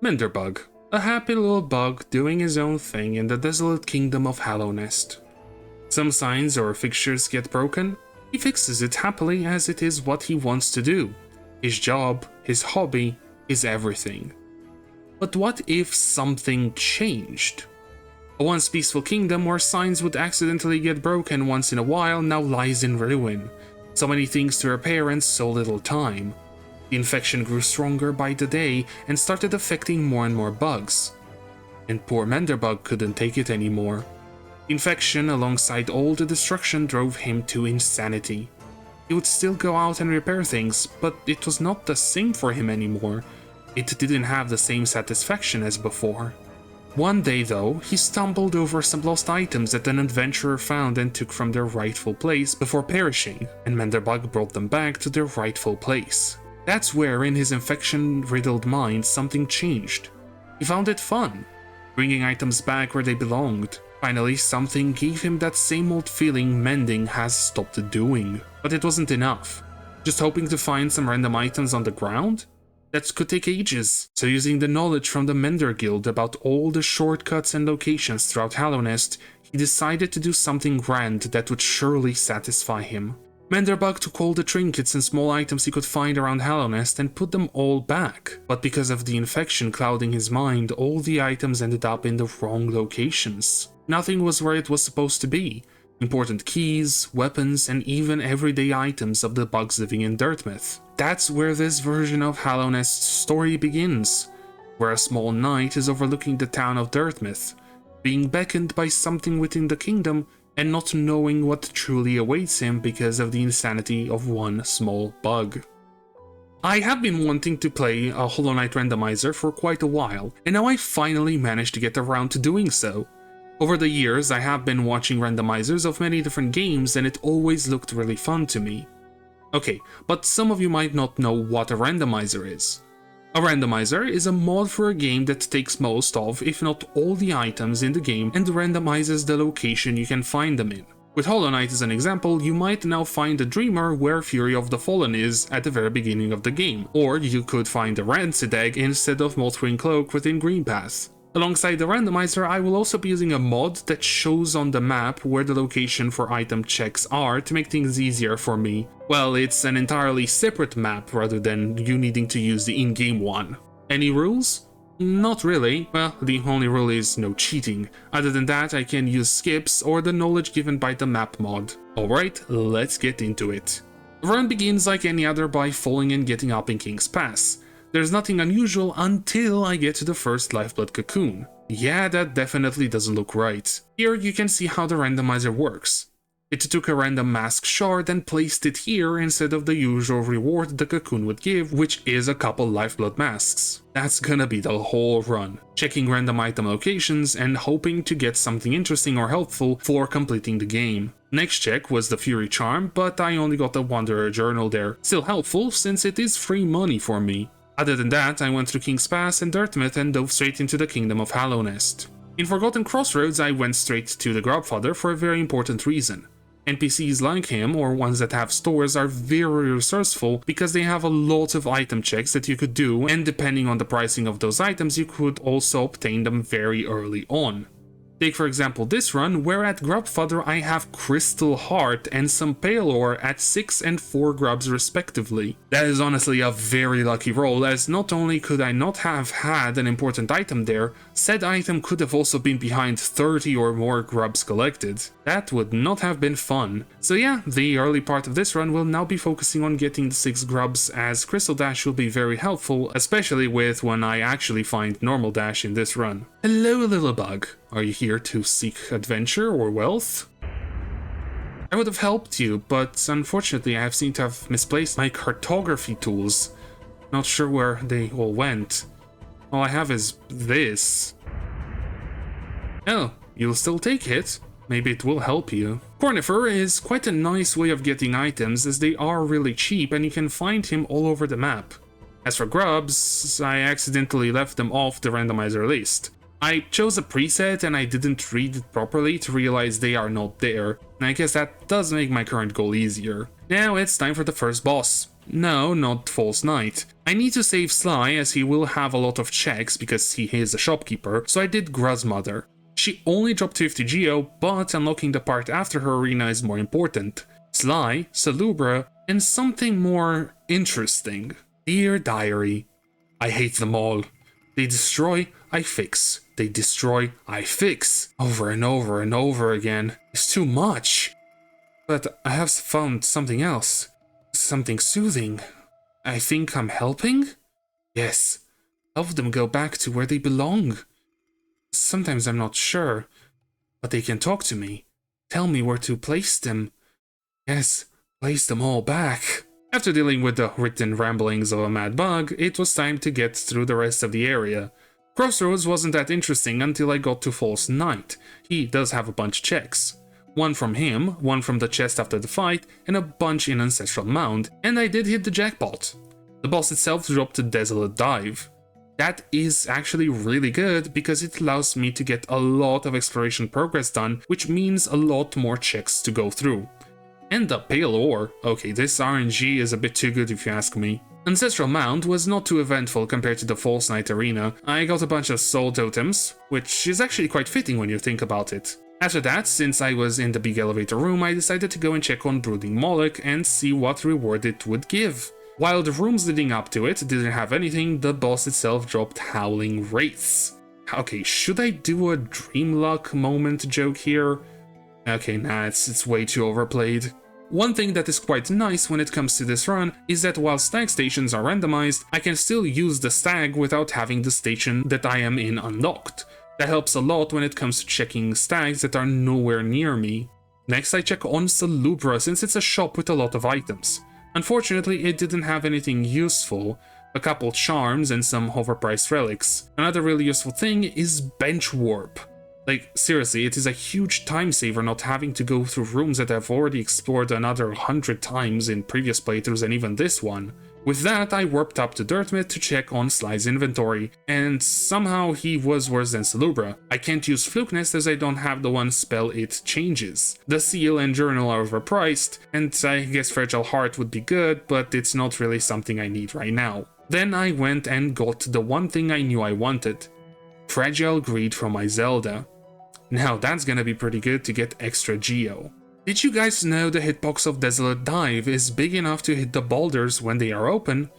Menderbug, a happy little bug doing his own thing in the desolate kingdom of Hallownest. Some signs or fixtures get broken, he fixes it happily as it is what he wants to do. His job, his hobby, his everything. But what if something changed? A once peaceful kingdom where signs would accidentally get broken once in a while now lies in ruin. So many things to repair and so little time. The infection grew stronger by the day and started affecting more and more bugs. And poor Menderbug couldn't take it anymore. The infection alongside all the destruction drove him to insanity. He would still go out and repair things, but it was not the same for him anymore. It didn't have the same satisfaction as before. One day though, he stumbled over some lost items that an adventurer found and took from their rightful place before perishing, and Menderbug brought them back to their rightful place. That's where, in his infection-riddled mind, something changed. He found it fun, bringing items back where they belonged. Finally, something gave him that same old feeling mending has stopped doing. But it wasn't enough. Just hoping to find some random items on the ground? That could take ages. So using the knowledge from the Mender Guild about all the shortcuts and locations throughout Hallownest, he decided to do something grand that would surely satisfy him. Menderbug took all the trinkets and small items he could find around Hallownest and put them all back, but because of the infection clouding his mind, all the items ended up in the wrong locations. Nothing was where it was supposed to be. Important keys, weapons, and even everyday items of the bugs living in Dirtmouth. That's where this version of Hallownest's story begins, where a small knight is overlooking the town of Dirtmouth, being beckoned by something within the kingdom and not knowing what truly awaits him because of the insanity of one small bug. I have been wanting to play a Hollow Knight Randomizer for quite a while, and now I finally managed to get around to doing so. Over the years, I have been watching randomizers of many different games and it always looked really fun to me. Okay, but some of you might not know what a randomizer is. A randomizer is a mod for a game that takes most of, if not all the items in the game and randomizes the location you can find them in. With Hollow Knight as an example, you might now find the Dreamer where Fury of the Fallen is at the very beginning of the game, or you could find the Rancid Egg instead of Mothwing Cloak within Green Path. Alongside the randomizer, I will also be using a mod that shows on the map where the location for item checks are to make things easier for me. Well, it's an entirely separate map rather than you needing to use the in-game one. Any rules? Not really. Well, the only rule is no cheating. Other than that, I can use skips or the knowledge given by the map mod. Alright, let's get into it. The run begins like any other by falling and getting up in King's Pass. There's nothing unusual until I get to the first Lifeblood Cocoon. Yeah, that definitely doesn't look right. Here you can see how the randomizer works. It took a random mask shard and placed it here instead of the usual reward the cocoon would give, which is a couple Lifeblood masks. That's gonna be the whole run. Checking random item locations and hoping to get something interesting or helpful for completing the game. Next check was the Fury Charm, but I only got the Wanderer Journal there. Still helpful since it is free money for me. Other than that, I went through King's Pass and Dirtmouth and dove straight into the kingdom of Hallownest. In Forgotten Crossroads, I went straight to the Grubfather for a very important reason. NPCs like him, or ones that have stores, are very resourceful because they have a lot of item checks that you could do, and depending on the pricing of those items, you could also obtain them very early on. Take for example this run, where at Grubfather I have Crystal Heart and some Pale Ore at 6 and 4 grubs respectively. That is honestly a very lucky roll, as not only could I not have had an important item there, said item could have also been behind 30 or more grubs collected. That would not have been fun. So yeah, the early part of this run will now be focusing on getting the 6 grubs, as Crystal Dash will be very helpful, especially with when I actually find Normal Dash in this run. Hello little bug. Are you here to seek adventure or wealth? I would have helped you, but unfortunately I seem to have misplaced my cartography tools. Not sure where they all went. All I have is this. Oh, you'll still take it? Maybe it will help you. Cornifer is quite a nice way of getting items, as they are really cheap and you can find him all over the map. As for grubs, I accidentally left them off the randomizer list. I chose a preset and I didn't read it properly to realize they are not there, and I guess that does make my current goal easier. Now it's time for the first boss. No, not False Knight. I need to save Sly as he will have a lot of checks because he is a shopkeeper, so I did Grubs' mother. She only dropped 50 geo, but unlocking the part after her arena is more important. Sly, Salubra, and something more interesting. Dear Diary, I hate them all. They destroy, I fix. They destroy, I fix. Over and over and over again. It's too much. But I have found something else. Something soothing. I think I'm helping? Yes. Help them go back to where they belong. Sometimes I'm not sure, but they can talk to me. Tell me where to place them. Yes, place them all back. After dealing with the written ramblings of a mad bug, it was time to get through the rest of the area. Crossroads wasn't that interesting until I got to False Knight. He does have a bunch of checks. One from him, one from the chest after the fight, and a bunch in Ancestral Mound, and I did hit the jackpot. The boss itself dropped a Desolate Dive. That is actually really good because it allows me to get a lot of exploration progress done, which means a lot more checks to go through. And the Pale Ore. Okay, this RNG is a bit too good if you ask me. Ancestral Mound was not too eventful compared to the False Knight arena. I got a bunch of soul totems, which is actually quite fitting when you think about it. After that, since I was in the big elevator room, I decided to go and check on Brooding Moloch and see what reward it would give. While the rooms leading up to it didn't have anything, the boss itself dropped Howling Wraiths. Okay, should I do a Dream Luck moment joke here? Okay, nah, it's way too overplayed. One thing that is quite nice when it comes to this run is that while stag stations are randomized, I can still use the stag without having the station that I am in unlocked. That helps a lot when it comes to checking stags that are nowhere near me. Next I check on Salubra since it's a shop with a lot of items. Unfortunately, it didn't have anything useful, a couple charms and some overpriced relics. Another really useful thing is Bench Warp. Like, seriously, it is a huge time saver not having to go through rooms that I've already explored another 100 times in previous playthroughs and even this one. With that, I warped up to Dirtmit to check on Sly's inventory, and somehow he was worse than Salubra. I can't use Flukeness as I don't have the one spell it changes. The seal and journal are overpriced, and I guess Fragile Heart would be good, but it's not really something I need right now. Then I went and got the one thing I knew I wanted. Fragile Greed from my Zelda. Now that's gonna be pretty good to get extra geo. Did you guys know the hitbox of Desolate Dive is big enough to hit the boulders when they are open?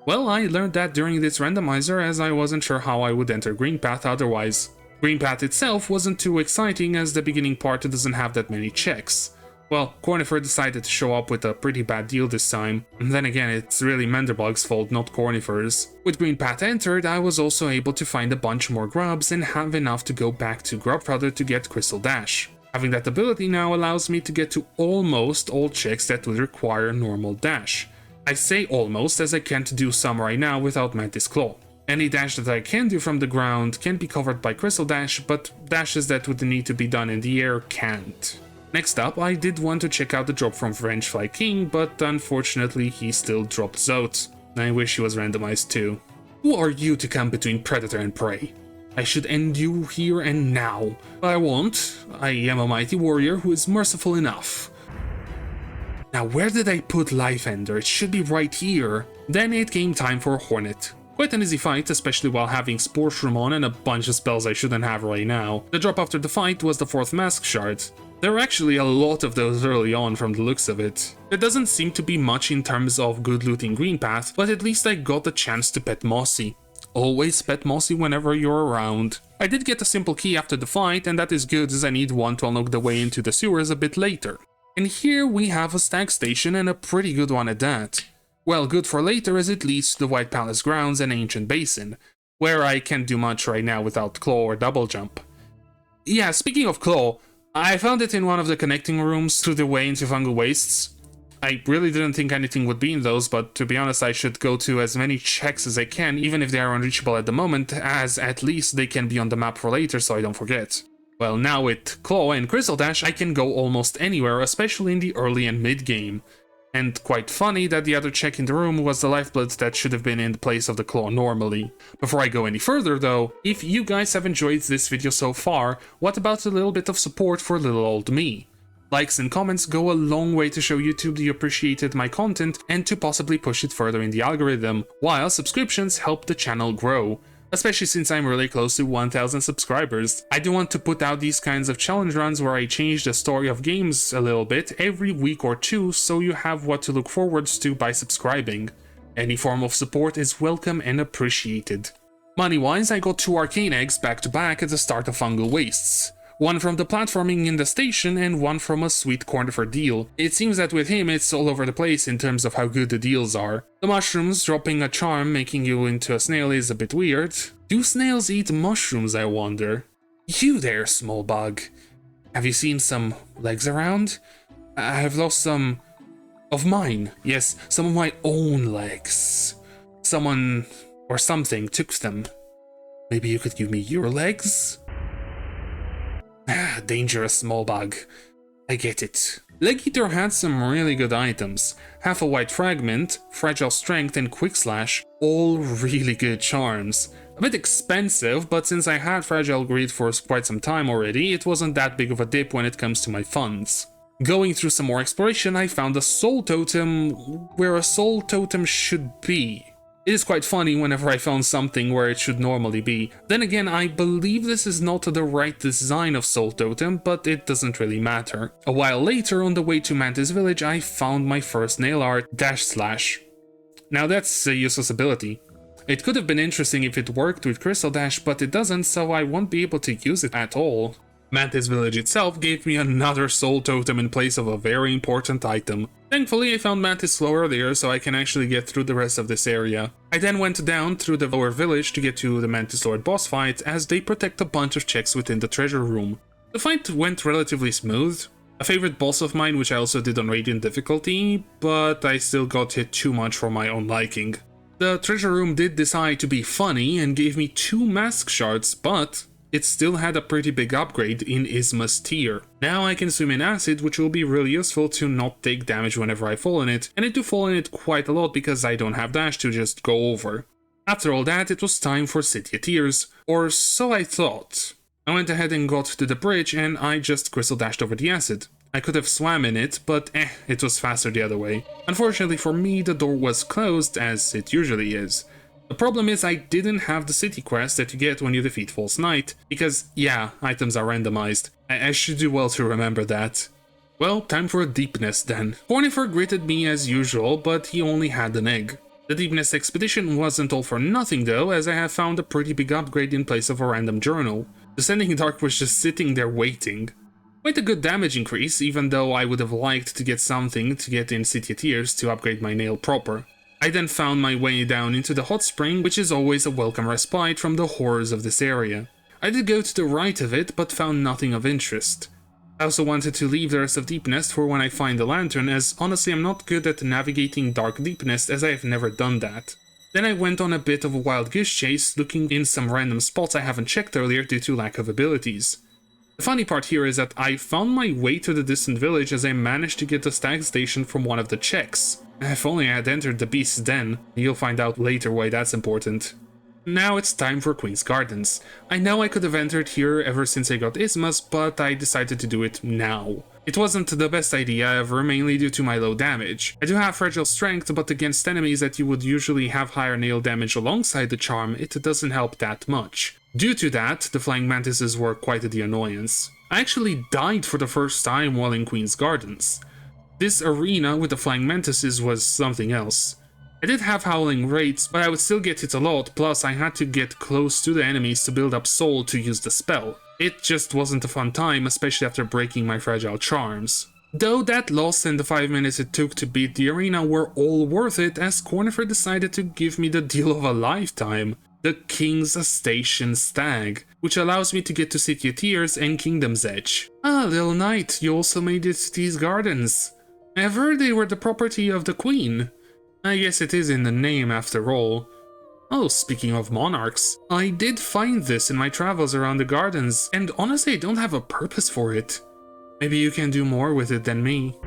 Well, I learned that during this randomizer as I wasn't sure how I would enter Green Path otherwise. Green Path itself wasn't too exciting as the beginning part doesn't have that many checks. Well, Cornifer decided to show up with a pretty bad deal this time, and then again it's really Menderbug's fault, not Cornifer's. With Green Path entered, I was also able to find a bunch more grubs and have enough to go back to Grub Brother to get Crystal Dash. Having that ability now allows me to get to almost all checks that would require normal dash. I say almost as I can't do some right now without Mantis Claw. Any dash that I can do from the ground can be covered by Crystal Dash, but dashes that would need to be done in the air can't. Next up, I did want to check out the drop from Frenchfly King, but unfortunately he still dropped Zote. I wish he was randomized too. Who are you to come between predator and prey? I should end you here and now. But I won't. I am a mighty warrior who is merciful enough. Now where did I put Life Ender? It should be right here. Then it came time for Hornet. Quite an easy fight, especially while having Spore Shroom on and a bunch of spells I shouldn't have right now. The drop after the fight was the 4th Mask Shard. There were actually a lot of those early on from the looks of it. There doesn't seem to be much in terms of good loot in Green Path, but at least I got the chance to pet Mossy. Always pet Mossy whenever you're around. I did get a simple key after the fight, and that is good as I need one to unlock the way into the sewers a bit later. And here we have a stag station and a pretty good one at that. Well, good for later as it leads to the White Palace grounds and Ancient Basin, where I can't do much right now without Claw or Double Jump. Yeah, speaking of Claw, I found it in one of the connecting rooms through the way into Fungal Wastes. I really didn't think anything would be in those, but to be honest I should go to as many checks as I can, even if they are unreachable at the moment, as at least they can be on the map for later so I don't forget. Well, now with Claw and Crystal Dash I can go almost anywhere, especially in the early and mid game. And quite funny that the other check in the room was the Lifeblood that should have been in the place of the Claw normally. Before I go any further though, if you guys have enjoyed this video so far, what about a little bit of support for little old me? Likes and comments go a long way to show YouTube you appreciated my content and to possibly push it further in the algorithm, while subscriptions help the channel grow. Especially since I'm really close to 1000 subscribers. I do want to put out these kinds of challenge runs where I change the story of games a little bit every week or two, so you have what to look forwards to by subscribing. Any form of support is welcome and appreciated. Money-wise, I got 2 arcane eggs back to back at the start of Fungal Wastes. One from the platforming in the station and one from a sweet Cornifer deal. It seems that with him it's all over the place in terms of how good the deals are. The mushrooms dropping a charm making you into a snail is a bit weird. Do snails eat mushrooms, I wonder? You there, small bug. Have you seen some legs around? I've lost some of mine. Yes, some of my own legs. Someone or something took them. Maybe you could give me your legs? Dangerous small bug. I get it. Leg Eater had some really good items. Half a white fragment, fragile strength and quick slash, all really good charms. A bit expensive, but since I had fragile greed for quite some time already, it wasn't that big of a dip when it comes to my funds. Going through some more exploration, I found a soul totem where a soul totem should be. It is quite funny whenever I found something where it should normally be. Then again, I believe this is not the right design of Soul Totem, but it doesn't really matter. A while later, on the way to Mantis Village, I found my first nail art, Dash Slash. Now that's a useless ability. It could have been interesting if it worked with Crystal Dash, but it doesn't, so I won't be able to use it at all. Mantis Village itself gave me another Soul Totem in place of a very important item. Thankfully, I found Mantis Flow earlier, so I can actually get through the rest of this area. I then went down through the lower village to get to the Mantis Lord boss fight, as they protect a bunch of checks within the treasure room. The fight went relatively smooth. A favorite boss of mine, which I also did on Radiant difficulty, but I still got hit too much for my own liking. The treasure room did decide to be funny and gave me 2 mask shards, but it still had a pretty big upgrade in Isma's tier. Now I can swim in acid, which will be really useful to not take damage whenever I fall in it, and I do fall in it quite a lot because I don't have dash to just go over. After all that, it was time for City of Tears, or so I thought. I went ahead and got to the bridge and I just crystal dashed over the acid. I could have swam in it, but it was faster the other way. Unfortunately for me, the door was closed, as it usually is. The problem is I didn't have the city quest that you get when you defeat False Knight, because yeah, items are randomized. I should do well to remember that. Well, time for a deepness then. Cornifer greeted me as usual, but he only had an egg. The deepness expedition wasn't all for nothing though, as I have found a pretty big upgrade in place of a random journal. Descending Dark was just sitting there waiting. Quite a good damage increase, even though I would have liked to get something to get in City of Tears to upgrade my nail proper. I then found my way down into the hot spring, which is always a welcome respite from the horrors of this area. I did go to the right of it, but found nothing of interest. I also wanted to leave the rest of Deepnest for when I find the lantern, as honestly I'm not good at navigating Dark Deepnest, as I have never done that. Then I went on a bit of a wild goose chase, looking in some random spots I haven't checked earlier due to lack of abilities. The funny part here is that I found my way to the distant village as I managed to get the stag station from one of the checks. If only I had entered the Beast's Den. You'll find out later why that's important. Now it's time for Queen's Gardens. I know I could have entered here ever since I got Ismas, but I decided to do it now. It wasn't the best idea ever, mainly due to my low damage. I do have fragile strength, but against enemies that you would usually have higher nail damage alongside the charm, it doesn't help that much. Due to that, the flying mantises were quite the annoyance. I actually died for the first time while in Queen's Gardens. This arena with the flying mantises was something else. I did have howling rates, but I would still get hit a lot, plus I had to get close to the enemies to build up soul to use the spell. It just wasn't a fun time, especially after breaking my fragile charms. Though that loss and the 5 minutes it took to beat the arena were all worth it, as Cornifer decided to give me the deal of a lifetime. The King's Station Stag, which allows me to get to City of Tears and Kingdom's Edge. Ah, little knight, you also made it to these gardens. I've heard they were the property of the Queen. I guess it is in the name after all. Oh, speaking of monarchs, I did find this in my travels around the gardens, and honestly I don't have a purpose for it. Maybe you can do more with it than me.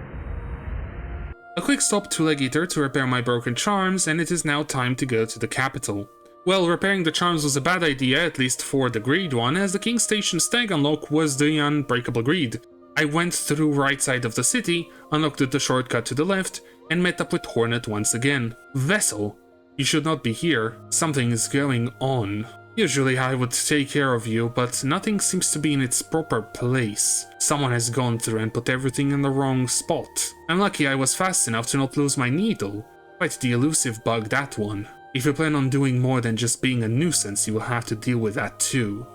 A quick stop to Leg Eater to repair my broken charms, and it is now time to go to the capital. Well, repairing the charms was a bad idea, at least for the greed one, as the King's Station Stag unlock was the Unbreakable Greed. I went through right side of the city, unlocked the shortcut to the left, and met up with Hornet once again. Vessel, you should not be here. Something is going on. Usually I would take care of you, but nothing seems to be in its proper place. Someone has gone through and put everything in the wrong spot. I'm lucky I was fast enough to not lose my needle. Quite the elusive bug, that one. If you plan on doing more than just being a nuisance, you will have to deal with that too.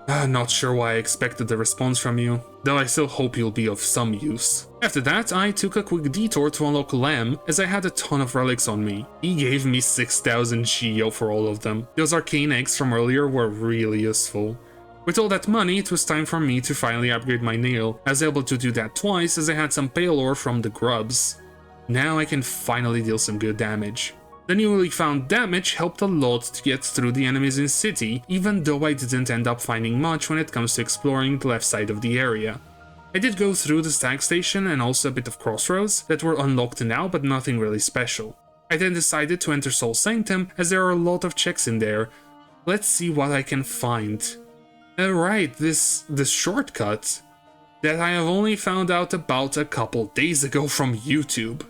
Not sure why I expected a response from you, though I still hope you'll be of some use. After that, I took a quick detour to unlock Lamb, as I had a ton of relics on me. He gave me 6,000 Geo for all of them. Those arcane eggs from earlier were really useful. With all that money, it was time for me to finally upgrade my nail. I was able to do that twice as I had some pale ore from the Grubs. Now I can finally deal some good damage. The newly found damage helped a lot to get through the enemies in city, even though I didn't end up finding much when it comes to exploring the left side of the area. I did go through the stag station and also a bit of crossroads that were unlocked now, but nothing really special. I then decided to enter Soul Sanctum as there are a lot of checks in there. Let's see what I can find. Right, this shortcut that I have only found out about a couple days ago from YouTube.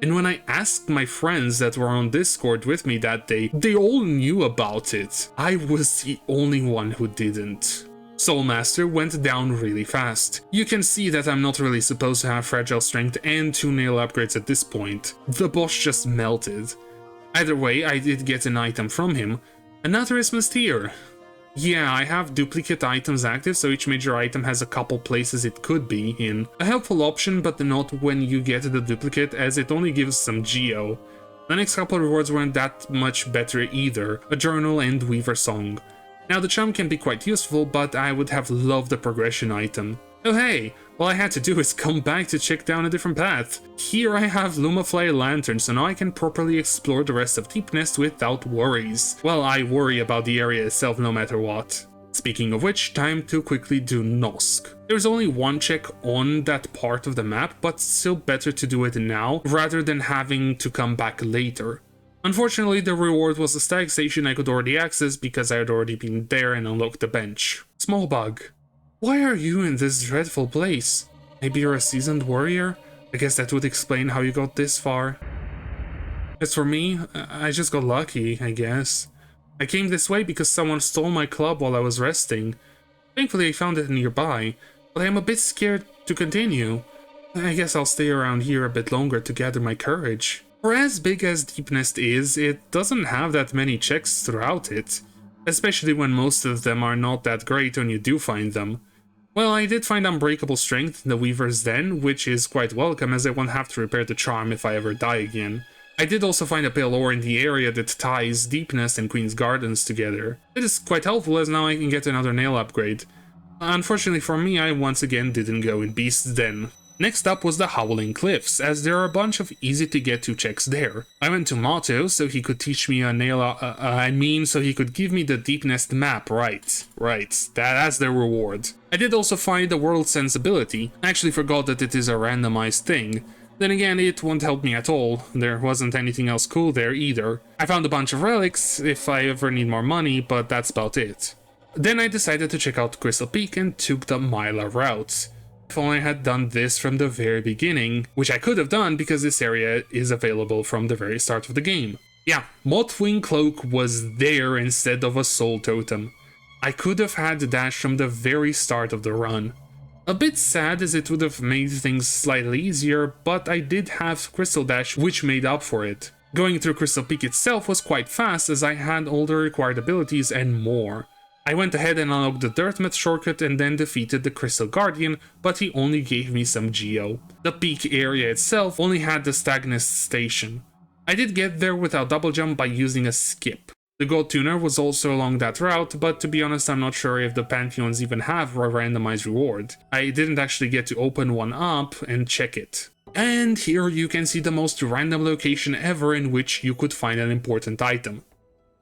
And when I asked my friends that were on Discord with me that day, they all knew about it. I was the only one who didn't. Soulmaster went down really fast. You can see that I'm not really supposed to have fragile strength and 2 nail upgrades at this point. The boss just melted. Either way, I did get an item from him. Another Isthmus tier. Yeah, I have duplicate items active, so each major item has a couple places it could be in. A helpful option, but not when you get the duplicate, as it only gives some Geo. The next couple rewards weren't that much better either, a journal and Weaver Song. Now the charm can be quite useful, but I would have loved the progression item. Oh hey, all I had to do is come back to check down a different path. Here I have Lumafly Lantern, so now I can properly explore the rest of Deepnest without worries. Well, I worry about the area itself no matter what. Speaking of which, time to quickly do Nosk. There's only one check on that part of the map, but still better to do it now, rather than having to come back later. Unfortunately, the reward was a stag station I could already access because I had already been there and unlocked the bench. Small bug. Why are you in this dreadful place? Maybe you're a seasoned warrior? I guess that would explain how you got this far. As for me, I just got lucky, I guess. I came this way because someone stole my club while I was resting. Thankfully I found it nearby, but I am a bit scared to continue. I guess I'll stay around here a bit longer to gather my courage. For as big as Deepnest is, it doesn't have that many checks throughout it. Especially when most of them are not that great when you do find them. Well, I did find Unbreakable Strength in the Weaver's Den, which is quite welcome as I won't have to repair the charm if I ever die again. I did also find a pale ore in the area that ties Deepnest and Queen's Gardens together. It is quite helpful as now I can get another nail upgrade. Unfortunately for me, I once again didn't go in Beast's Den. Next up was the Howling Cliffs, as there are a bunch of easy to get to checks there. I went to Motto so he could teach me a nail, so he could give me the Deepnest map, right, that's the reward. I did also find the World Sensibility. I actually forgot that it is a randomized thing. Then again, it won't help me at all, there wasn't anything else cool there either. I found a bunch of relics if I ever need more money, but that's about it. Then I decided to check out Crystal Peak and took the Myla route. If only I had done this from the very beginning, which I could have done because this area is available from the very start of the game. Yeah, Mothwing Cloak was there instead of a soul totem. I could have had the dash from the very start of the run. A bit sad as it would have made things slightly easier, but I did have Crystal Dash which made up for it. Going through Crystal Peak itself was quite fast as I had all the required abilities and more. I went ahead and unlocked the Dirtmouth shortcut and then defeated the Crystal Guardian, but he only gave me some Geo. The peak area itself only had the Stagnest station. I did get there without double jump by using a skip. The Gold Tuner was also along that route, but to be honest I'm not sure if the Pantheons even have a randomized reward. I didn't actually get to open one up and check it. And here you can see the most random location ever in which you could find an important item.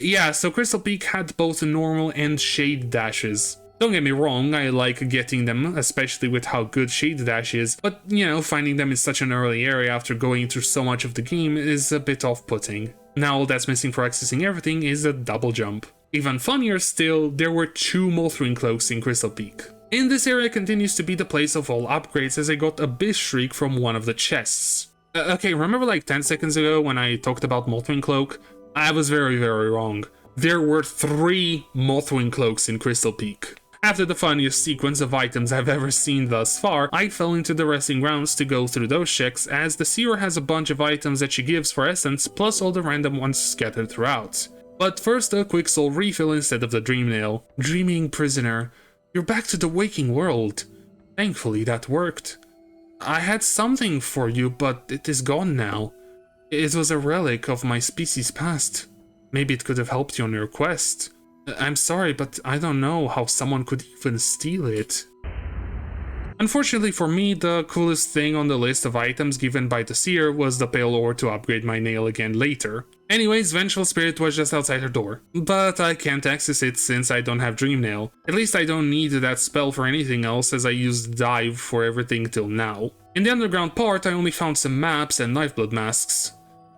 Yeah, so Crystal Peak had both normal and shade dashes. Don't get me wrong, I like getting them, especially with how good Shade Dash is, but you know, finding them in such an early area after going through so much of the game is a bit off-putting. Now all that's missing for accessing everything is a double jump. Even funnier still, there were 2 Mothwing Cloaks in Crystal Peak. And this area continues to be the place of all upgrades as I got Abyss Shriek from one of the chests. Okay, remember like 10 seconds ago when I talked about Mothwing Cloak? I was very wrong. There were 3 Mothwing Cloaks in Crystal Peak. After the funniest sequence of items I've ever seen thus far, I fell into the resting grounds to go through those checks, as the seer has a bunch of items that she gives for essence, plus all the random ones scattered throughout. But first, a quick soul refill instead of the dream nail. Dreaming prisoner, you're back to the waking world. Thankfully that worked. I had something for you, but it is gone now. It was a relic of my species past. Maybe it could have helped you on your quest. I'm sorry, but I don't know how someone could even steal it. Unfortunately for me, the coolest thing on the list of items given by the seer was the pale ore to upgrade my nail again later. Anyways, Vengeful Spirit was just outside her door, but I can't access it since I don't have Dream Nail. At least I don't need that spell for anything else, as I used Dive for everything till now. In the underground part, I only found some maps and Knifeblood masks.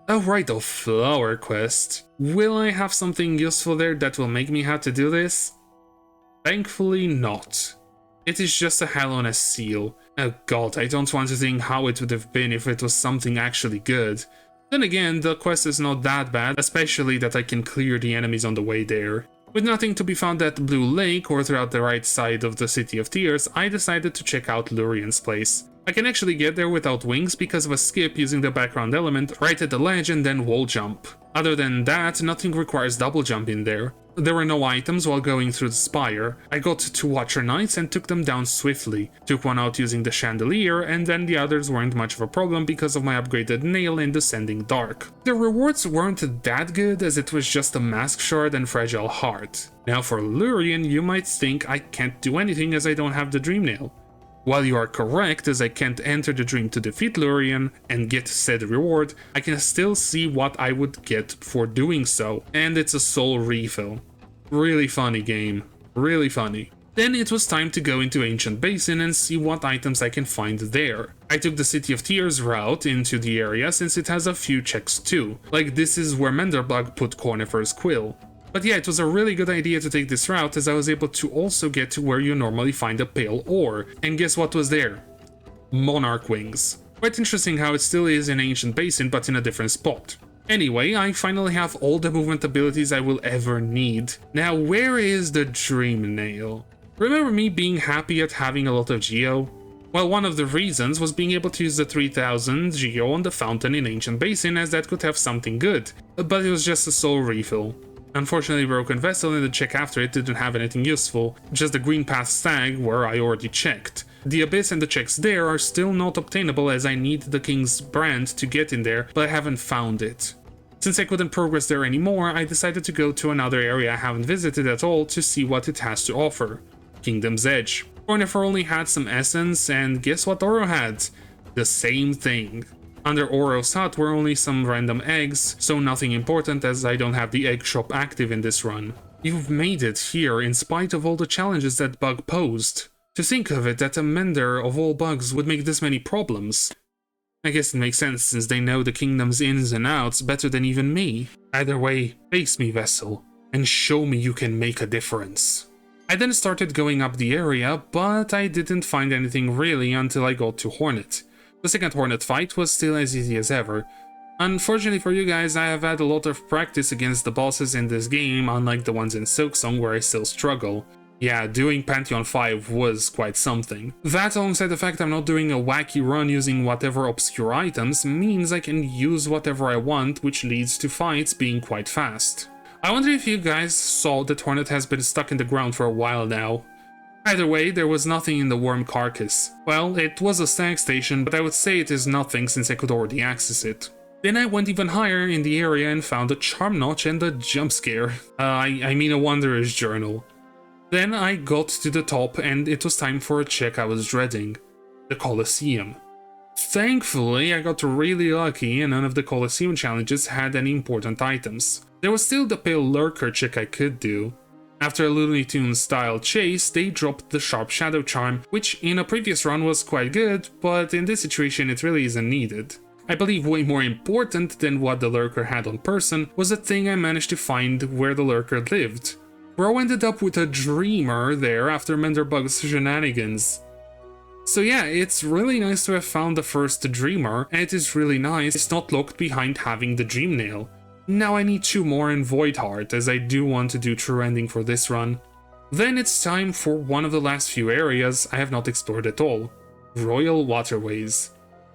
Oh right, a flower quest. Will I have something useful there that will make me have to do this? Thankfully not. It is just a Hallownest seal. Oh god, I don't want to think how it would have been if it was something actually good. Then again, the quest is not that bad, especially that I can clear the enemies on the way there. With nothing to be found at Blue Lake or throughout the right side of the City of Tears, I decided to check out Lurian's place. I can actually get there without wings because of a skip using the background element right at the ledge and then wall jump. Other than that, nothing requires double jump in there. There were no items while going through the spire. I got 2 Watcher Knights and took them down swiftly. Took one out using the chandelier, and then the others weren't much of a problem because of my upgraded nail in Descending Dark. The rewards weren't that good, as it was just a mask shard and fragile heart. Now for Lurian, you might think I can't do anything as I don't have the dream nail. While you are correct, as I can't enter the dream to defeat Lurian and get said reward, I can still see what I would get for doing so, and it's a soul refill. Really funny game, really funny. Then it was time to go into Ancient Basin and see what items I can find there. I took the City of Tears route into the area since it has a few checks too, like this is where Menderbug put Cornifer's quill. But yeah, it was a really good idea to take this route, as I was able to also get to where you normally find a pale ore. And guess what was there? Monarch wings. Quite interesting how it still is in Ancient Basin, but in a different spot. Anyway, I finally have all the movement abilities I will ever need. Now, where is the Dream Nail? Remember me being happy at having a lot of Geo? Well, one of the reasons was being able to use the 3000 Geo on the fountain in Ancient Basin, as that could have something good. But it was just a soul refill. Unfortunately, Broken Vessel and the check after it didn't have anything useful, just the Green Path Stag where I already checked. The Abyss and the checks there are still not obtainable, as I need the King's Brand to get in there, but I haven't found it. Since I couldn't progress there anymore, I decided to go to another area I haven't visited at all to see what it has to offer. Kingdom's Edge. Cornifer only had some essence, and guess what Oro had? The same thing. Under Oro's hut were only some random eggs, so nothing important as I don't have the egg shop active in this run. You've made it here in spite of all the challenges that bug posed. To think of it, that a mender of all bugs would make this many problems. I guess it makes sense since they know the kingdom's ins and outs better than even me. Either way, face me, Vessel, and show me you can make a difference. I then started going up the area, but I didn't find anything really until I got to Hornet. The second Hornet fight was still as easy as ever. Unfortunately for you guys, I have had a lot of practice against the bosses in this game, unlike the ones in Silksong where I still struggle. Yeah, doing Pantheon 5 was quite something. That, alongside the fact I'm not doing a wacky run using whatever obscure items, means I can use whatever I want, which leads to fights being quite fast. I wonder if you guys saw that Hornet has been stuck in the ground for a while now. Either way, there was nothing in the worm carcass. Well, it was a stag station, but I would say it is nothing since I could already access it. Then I went even higher in the area and found a charm notch and a jump scare. I mean a wanderer's journal. Then I got to the top and it was time for a check I was dreading. The Colosseum. Thankfully, I got really lucky and none of the Colosseum challenges had any important items. There was still the Pale Lurker check I could do. After a Looney Tunes style chase, they dropped the Sharp Shadow Charm, which in a previous run was quite good, but in this situation it really isn't needed. I believe way more important than what the Lurker had on person was the thing I managed to find where the Lurker lived. Bro ended up with a dreamer there after Menderbug's shenanigans. So yeah, it's really nice to have found the first dreamer, and it is really nice it's not locked behind having the dream nail. Now I need 2 more in Void Heart, as I do want to do True Ending for this run. Then it's time for one of the last few areas I have not explored at all, Royal Waterways.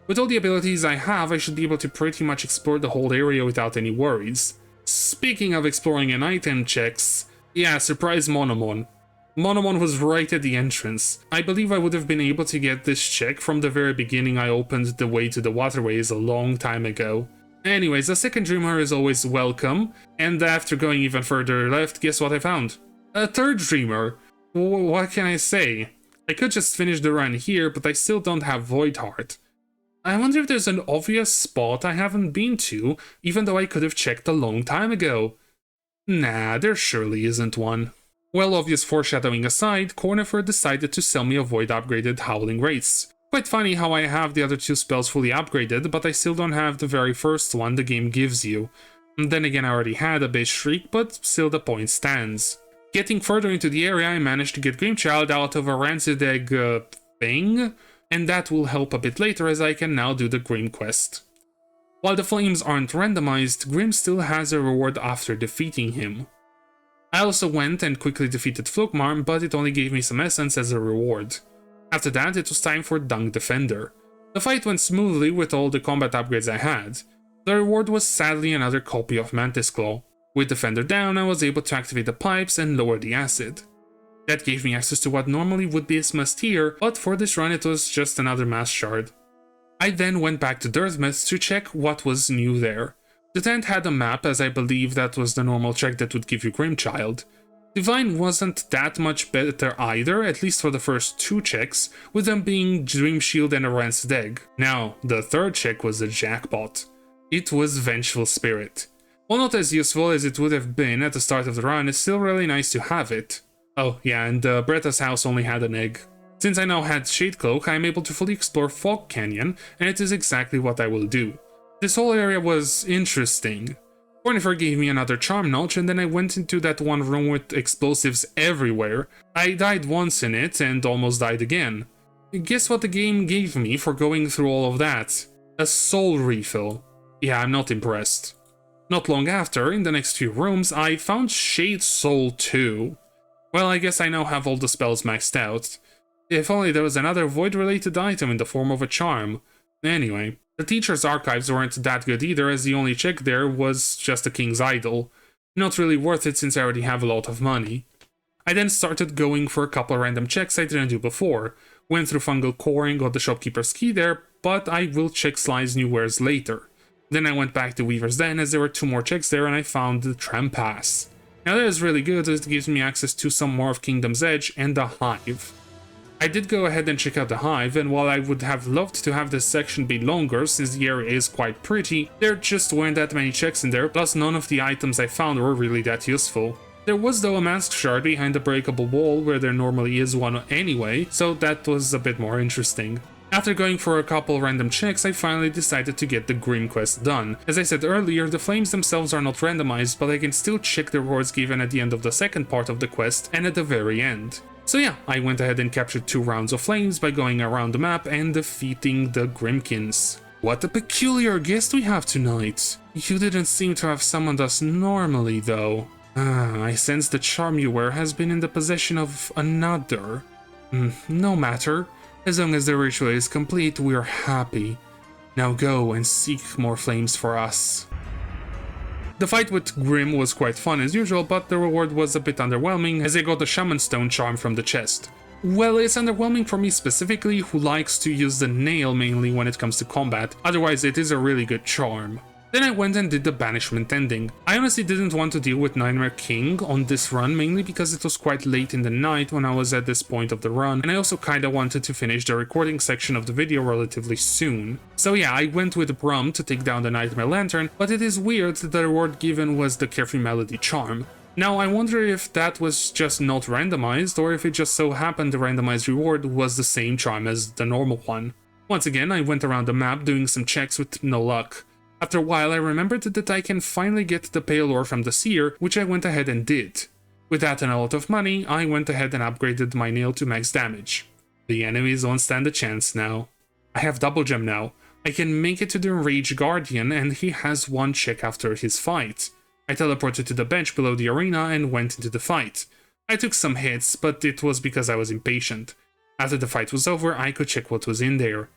With all the abilities I have, I should be able to pretty much explore the whole area without any worries. Speaking of exploring and item checks, yeah, surprise Monomon. Monomon was right at the entrance. I believe I would have been able to get this check from the very beginning I opened the way to the waterways a long time ago. Anyways, a second dreamer is always welcome, and after going even further left, guess what I found? A third dreamer! What can I say? I could just finish the run here, but I still don't have Void Heart. I wonder if there's an obvious spot I haven't been to, even though I could have checked a long time ago. Nah, there surely isn't one. Well, obvious foreshadowing aside, Cornifer decided to sell me a Void upgraded Howling Wraiths. Quite funny how I have the other 2 spells fully upgraded, but I still don't have the very first one the game gives you. And then again, I already had a base Shriek, but still the point stands. Getting further into the area, I managed to get Grimchild out of a Rancid Egg thing, and that will help a bit later as I can now do the Grim quest. While the flames aren't randomized, Grim still has a reward after defeating him. I also went and quickly defeated Flukmarm, but it only gave me some essence as a reward. After that, it was time for Dung Defender. The fight went smoothly with all the combat upgrades I had. The reward was sadly another copy of Mantis Claw. With Defender down, I was able to activate the pipes and lower the acid. That gave me access to what normally would be a must here, but for this run it was just another mass shard. I then went back to Dirthmouth to check what was new there. The tent had a map, as I believe that was the normal check that would give you Grimchild. Divine wasn't that much better either, at least for the first 2 checks, with them being Dream Shield and a Rancid Egg. Now, the third check was a jackpot. It was Vengeful Spirit. While not as useful as it would have been at the start of the run, it's still really nice to have it. Oh yeah, and Bretta's house only had an egg. Since I now had Shade Cloak, I am able to fully explore Fog Canyon, and it is exactly what I will do. This whole area was interesting. Cornifer gave me another charm notch, and then I went into that one room with explosives everywhere. I died once in it, and almost died again. Guess what the game gave me for going through all of that? A soul refill. Yeah, I'm not impressed. Not long after, in the next few rooms, I found Shade Soul 2. Well, I guess I now have all the spells maxed out. If only there was another void-related item in the form of a charm. Anyway, the teacher's archives weren't that good either, as the only check there was just a king's idol. Not really worth it since I already have a lot of money. I then started going for a couple random checks I didn't do before. Went through Fungal Core and got the shopkeeper's key there, but I will check Sly's new wares later. Then I went back to Weaver's Den as there were 2 more checks there and I found the Tram Pass. Now that is really good as it gives me access to some more of Kingdom's Edge and the Hive. I did go ahead and check out the Hive, and while I would have loved to have this section be longer since the area is quite pretty, there just weren't that many checks in there, plus none of the items I found were really that useful. There was though a mask shard behind the breakable wall where there normally is one anyway, so that was a bit more interesting. After going for a couple random checks, I finally decided to get the Grim quest done. As I said earlier, the flames themselves are not randomized, but I can still check the rewards given at the end of the second part of the quest and at the very end. So yeah, I went ahead and captured 2 rounds of flames by going around the map and defeating the Grimkins. What a peculiar guest we have tonight. You didn't seem to have summoned us normally though. I sense the charm you wear has been in the possession of another. No matter. As long as the ritual is complete, we're happy. Now go and seek more flames for us. The fight with Grim was quite fun as usual, but the reward was a bit underwhelming as I got the Shaman Stone charm from the chest. Well, it's underwhelming for me specifically, who likes to use the nail mainly when it comes to combat, otherwise it is a really good charm. Then I went and did the banishment ending. I honestly didn't want to deal with Nightmare King on this run, mainly because it was quite late in the night when I was at this point of the run, and I also kinda wanted to finish the recording section of the video relatively soon. So yeah, I went with Brum to take down the Nightmare Lantern, but it is weird that the reward given was the Carefree Melody charm. Now I wonder if that was just not randomized, or if it just so happened the randomized reward was the same charm as the normal one. Once again, I went around the map doing some checks with no luck. After a while, I remembered that I can finally get the Pale Ore from the Seer, which I went ahead and did. With that and a lot of money, I went ahead and upgraded my nail to max damage. The enemies won't stand a chance now. I have double gem now. I can make it to the Rage Guardian and he has one check after his fight. I teleported to the bench below the arena and went into the fight. I took some hits, but it was because I was impatient. After the fight was over, I could check what was in there.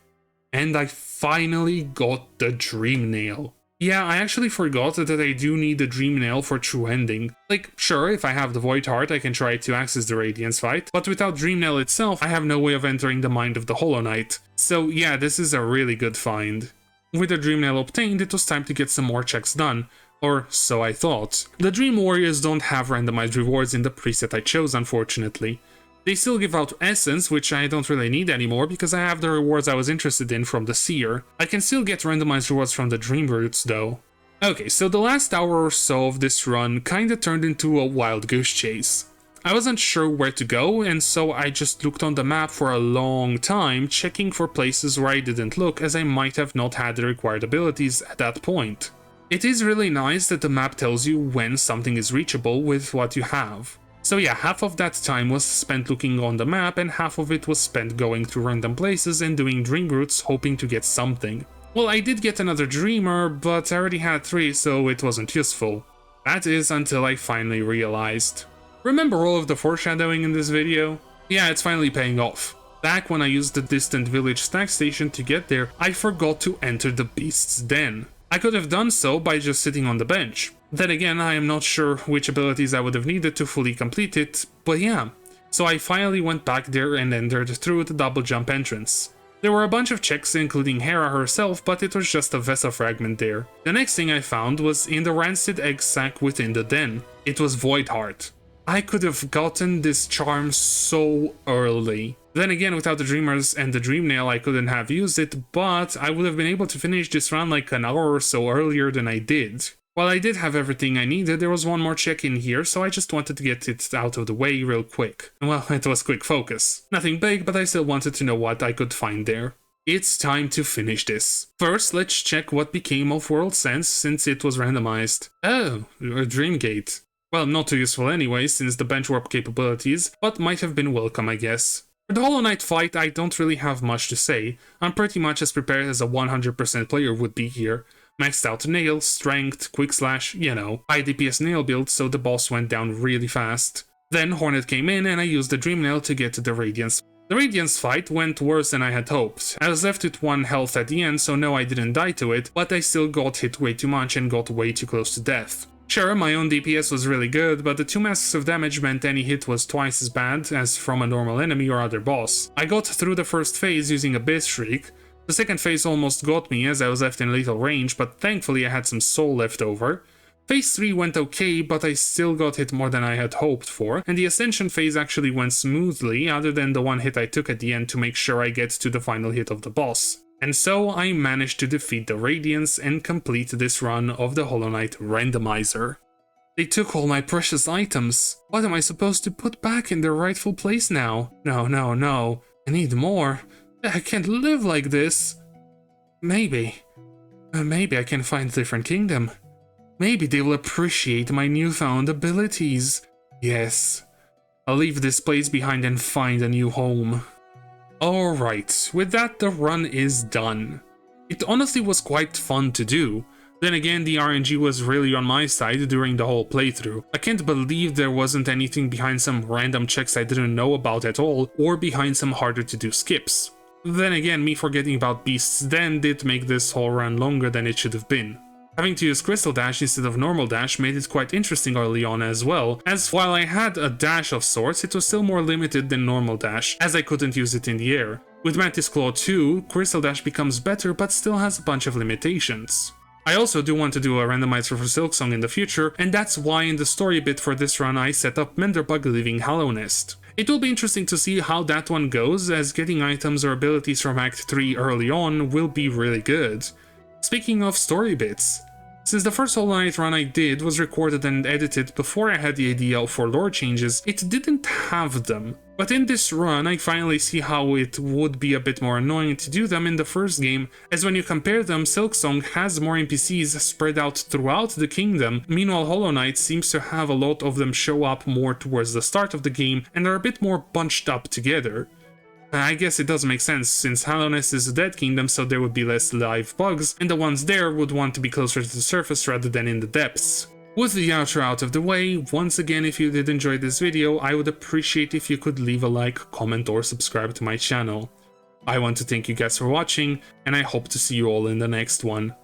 And I finally got the Dream Nail. Yeah, I actually forgot that I do need the Dream Nail for true ending. Like, sure, if I have the Void Heart, I can try to access the Radiance fight, but without Dream Nail itself, I have no way of entering the mind of the Hollow Knight. So yeah, this is a really good find. With the Dream Nail obtained, it was time to get some more checks done. Or so I thought. The Dream Warriors don't have randomized rewards in the preset I chose, unfortunately. They still give out Essence, which I don't really need anymore because I have the rewards I was interested in from the Seer. I can still get randomized rewards from the Dream Roots though. Okay, so the last hour or so of this run kinda turned into a wild goose chase. I wasn't sure where to go, and so I just looked on the map for a long time, checking for places where I didn't look as I might have not had the required abilities at that point. It is really nice that the map tells you when something is reachable with what you have. So yeah, half of that time was spent looking on the map and half of it was spent going through random places and doing dream routes hoping to get something. Well, I did get another dreamer, but I already had 3, so it wasn't useful. That is until I finally realized. Remember all of the foreshadowing in this video? Yeah, it's finally paying off. Back when I used the distant village snack station to get there, I forgot to enter the beast's den. I could have done so by just sitting on the bench. Then again, I am not sure which abilities I would have needed to fully complete it, but yeah. So I finally went back there and entered through the double jump entrance. There were a bunch of checks including Hera herself, but it was just a Vesa fragment there. The next thing I found was in the Rancid Egg sack within the den. It was Void Heart. I could have gotten this charm so early. Then again, without the Dreamers and the Dream Nail I couldn't have used it, but I would have been able to finish this run like an hour or so earlier than I did. While I did have everything I needed, there was one more check in here, so I just wanted to get it out of the way real quick. Well, it was quick focus. Nothing big, but I still wanted to know what I could find there. It's time to finish this. First, let's check what became of World Sense since it was randomized. Oh, a Dream Gate. Well, not too useful anyway, since the bench warp capabilities, but might have been welcome, I guess. For the Hollow Knight fight, I don't really have much to say. I'm pretty much as prepared as a 100% player would be here. Maxed out nail, strength, quick slash, you know, high DPS nail build, so the boss went down really fast. Then Hornet came in and I used the Dream Nail to get to the Radiance. The Radiance fight went worse than I had hoped. I was left with 1 health at the end, so no, I didn't die to it, but I still got hit way too much and got way too close to death. Sure, my own DPS was really good, but the 2 masks of damage meant any hit was twice as bad as from a normal enemy or other boss. I got through the first phase using Abyss Shriek. The second phase almost got me as I was left in lethal range, but thankfully I had some soul left over. Phase 3 went okay, but I still got hit more than I had hoped for, and the Ascension phase actually went smoothly, other than the 1 hit I took at the end to make sure I get to the final hit of the boss. And so I managed to defeat the Radiance and complete this run of the Hollow Knight Randomizer. They took all my precious items. What am I supposed to put back in their rightful place now? No. I need more. I can't live like this. Maybe I can find a different kingdom. Maybe they will appreciate my newfound abilities. Yes. I'll leave this place behind and find a new home. Alright, with that the run is done. It honestly was quite fun to do. Then again, the RNG was really on my side during the whole playthrough. I can't believe there wasn't anything behind some random checks I didn't know about at all, or behind some harder to do skips. Then again, me forgetting about Beast's Den did make this whole run longer than it should have been. Having to use Crystal Dash instead of normal dash made it quite interesting early on as well, as while I had a dash of sorts, it was still more limited than normal dash, as I couldn't use it in the air. With Mantis Claw 2, Crystal Dash becomes better but still has a bunch of limitations. I also do want to do a randomizer for silksong in the future, and that's why in the story bit for this run I set up Menderbug leaving Hallownest. It will be interesting to see how that one goes, as getting items or abilities from Act 3 early on will be really good. Speaking of story bits, Since the first Hollow Knight run I did was recorded and edited before I had the idea for lore changes, it didn't have them. But in this run, I finally see how it would be a bit more annoying to do them in the first game, as when you compare them, Silksong has more NPCs spread out throughout the kingdom, meanwhile Hollow Knight seems to have a lot of them show up more towards the start of the game and are a bit more bunched up together. I guess it does make sense, since Hallownest is a dead kingdom, so there would be less live bugs, and the ones there would want to be closer to the surface rather than in the depths. With the outro out of the way, once again, if you did enjoy this video, I would appreciate if you could leave a like, comment, or subscribe to my channel. I want to thank you guys for watching, and I hope to see you all in the next one.